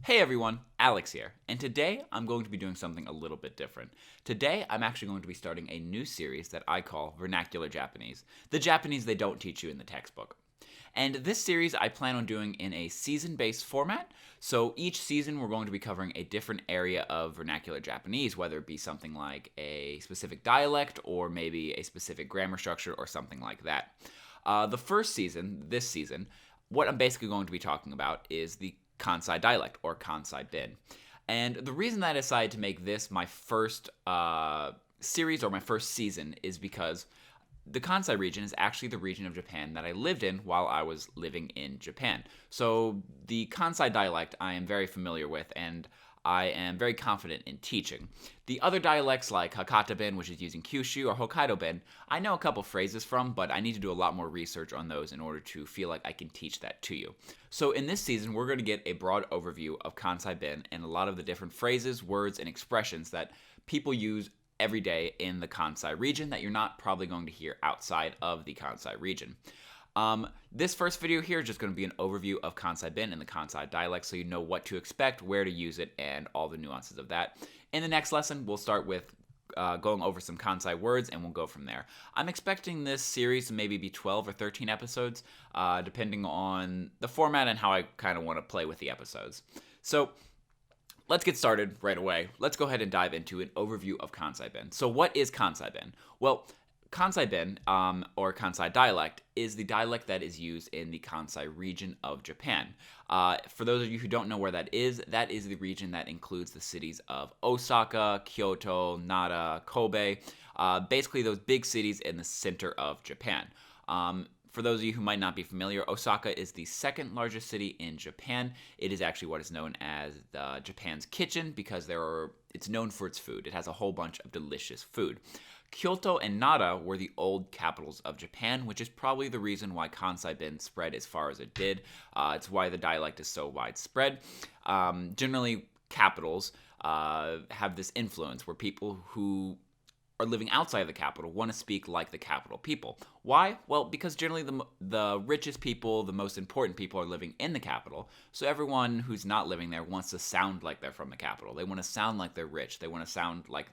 Hey everyone, Alex here, and today I'm going to be doing something a little bit different. Today I'm actually going to be starting a new series that I call Vernacular Japanese, the Japanese they don't teach you in the textbook. And this series I plan on doing in a season-based format, so each season we're going to be covering a different area of vernacular Japanese, whether it be something like a specific dialect or maybe a specific grammar structure or something like that. The first season, this season, what I'm basically going to be talking about is the Kansai Dialect, or Kansai-ben. And the reason that I decided to make this my first series or my first season is because the Kansai region is actually the region of Japan that I lived in while I was living in Japan. So the Kansai dialect I am very familiar with, and I am very confident in teaching. The other dialects like Hakata-ben, which is using Kyushu, or Hokkaido-ben, I know a couple phrases from, but I need to do a lot more research on those in order to feel like I can teach that to you. So in this season, we're going to get a broad overview of Kansai-ben and a lot of the different phrases, words, and expressions that people use every day in the Kansai region that you're not probably going to hear outside of the Kansai region. This first video here is just going to be an overview of Kansai-ben and the Kansai dialect so you know what to expect, where to use it, and all the nuances of that. In the next lesson, we'll start with going over some Kansai words, and we'll go from there. I'm expecting this series to maybe be 12 or 13 episodes, depending on the format and how I kind of want to play with the episodes. So let's get started right away. Let's go ahead and dive into an overview of Kansai-ben. So what is Kansai-ben? Well, Kansai-ben, or Kansai dialect, is the dialect that is used in the Kansai region of Japan. For those of you who don't know where that is the region that includes the cities of Osaka, Kyoto, Nara, Kobe, basically those big cities in the center of Japan. For those of you who might not be familiar, Osaka is the second largest city in Japan. It is actually what is known as Japan's kitchen because it's known for its food. It has a whole bunch of delicious food. Kyoto and Nara were the old capitals of Japan, which is probably the reason why Kansai-ben spread as far as it did. It's why the dialect is so widespread. Generally, capitals have this influence where people who are living outside of the capital want to speak like the capital people. Why? Well, because generally the richest people, the most important people are living in the capital. So everyone who's not living there wants to sound like they're from the capital. They want to sound like they're rich. They want to sound like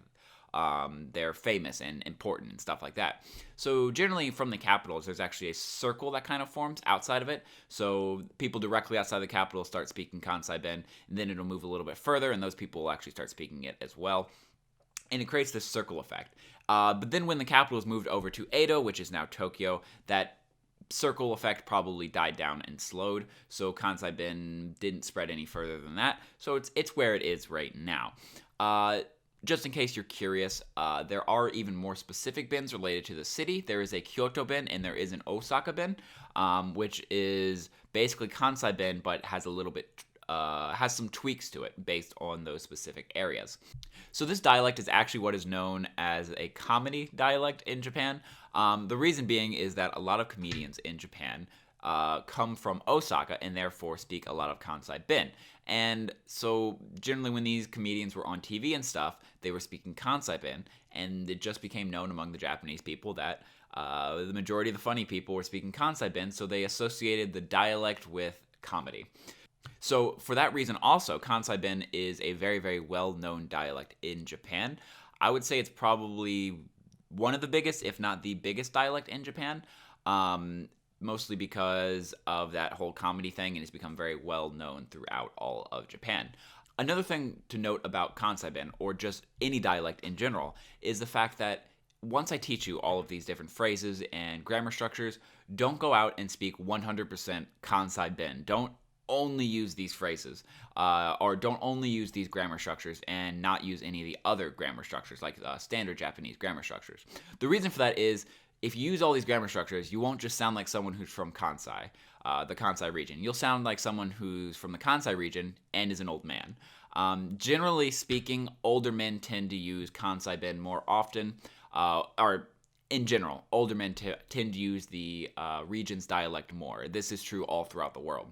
they're famous and important and stuff like that. So generally from the capitals, there's actually a circle that kind of forms outside of it. So people directly outside the capital start speaking Kansai-ben, and then it'll move a little bit further, and those people will actually start speaking it as well. And it creates this circle effect. But then when the capital is moved over to Edo, which is now Tokyo, that circle effect probably died down and slowed. So Kansai-ben didn't spread any further than that. So it's where it is right now. Just in case you're curious, there are even more specific bens related to the city. There is a Kyoto-ben and there is an Osaka-ben, which is basically Kansai-ben but has a little bit has some tweaks to it based on those specific areas. So this dialect is actually what is known as a comedy dialect in Japan. The reason being is that a lot of comedians in Japan come from Osaka and therefore speak a lot of Kansai-ben. And so generally when these comedians were on TV and stuff, they were speaking Kansai-ben, and it just became known among the Japanese people that the majority of the funny people were speaking Kansai-ben, so they associated the dialect with comedy. So for that reason also, Kansai-ben is a very, very well-known dialect in Japan. I would say it's probably one of the biggest, if not the biggest dialect in Japan, mostly because of that whole comedy thing, and it's become very well-known throughout all of Japan. Another thing to note about Kansai-ben, or just any dialect in general, is the fact that once I teach you all of these different phrases and grammar structures, don't go out and speak 100% Kansai-ben. Don't only use these phrases, or don't only use these grammar structures and not use any of the other grammar structures, like standard Japanese grammar structures. The reason for that is, if you use all these grammar structures, you won't just sound like someone who's from Kansai, the Kansai region. You'll sound like someone who's from the Kansai region and is an old man. Generally speaking, older men tend to use Kansai-ben more often, or in general, older men tend to use the region's dialect more. This is true all throughout the world.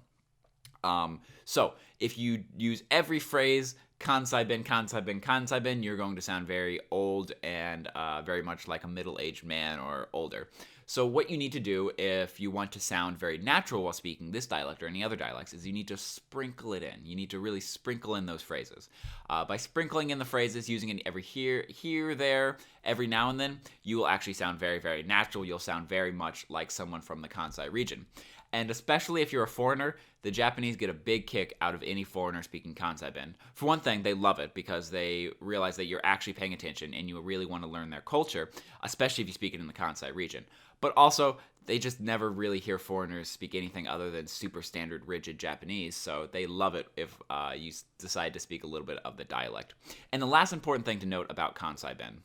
So if you use every phrase Kansai-ben, Kansai-ben, Kansai-ben, you're going to sound very old and very much like a middle-aged man or older. So what you need to do if you want to sound very natural while speaking this dialect or any other dialects is you need to sprinkle it in. You need to really sprinkle in those phrases. By sprinkling in the phrases, using it every here, there, every now and then, you will actually sound very, very natural. You'll sound very much like someone from the Kansai region. And especially if you're a foreigner, the Japanese get a big kick out of any foreigner speaking Kansai-ben. For one thing, they love it because they realize that you're actually paying attention and you really want to learn their culture, especially if you speak it in the Kansai region. But also, they just never really hear foreigners speak anything other than super standard, rigid Japanese, so they love it if you decide to speak a little bit of the dialect. And the last important thing to note about Kansai-ben.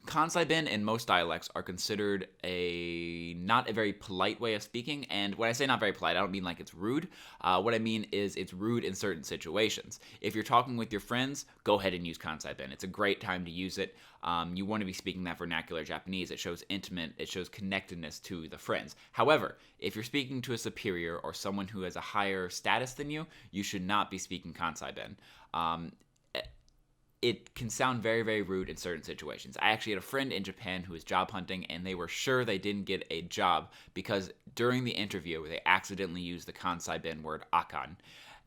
Kansai-ben in most dialects are considered not a very polite way of speaking, and when I say not very polite, I don't mean like it's rude. What I mean is it's rude in certain situations. If you're talking with your friends, go ahead and use Kansai-ben. It's a great time to use it. You want to be speaking that vernacular Japanese. It shows it shows connectedness to the friends. However, if you're speaking to a superior or someone who has a higher status than you, you should not be speaking Kansai-ben. It can sound very, very rude in certain situations. I actually had a friend in Japan who was job hunting, and they were sure they didn't get a job because during the interview, they accidentally used the Kansai-ben word akan,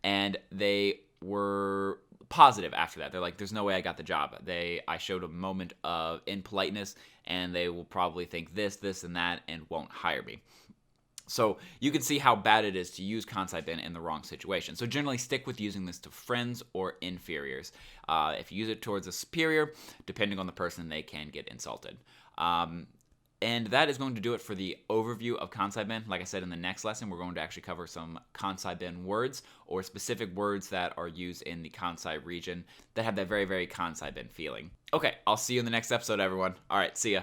and they were positive after that. They're like, there's no way I got the job. I showed a moment of impoliteness, and they will probably think this, and that, and won't hire me. So you can see how bad it is to use Kansai-ben in the wrong situation. So generally stick with using this to friends or inferiors. If you use it towards a superior, depending on the person, they can get insulted. And that is going to do it for the overview of Kansai-ben. Like I said, in the next lesson, we're going to actually cover some Kansai-ben words or specific words that are used in the Kansai region that have that very, very Kansai-ben feeling. Okay, I'll see you in the next episode, everyone. All right, see ya.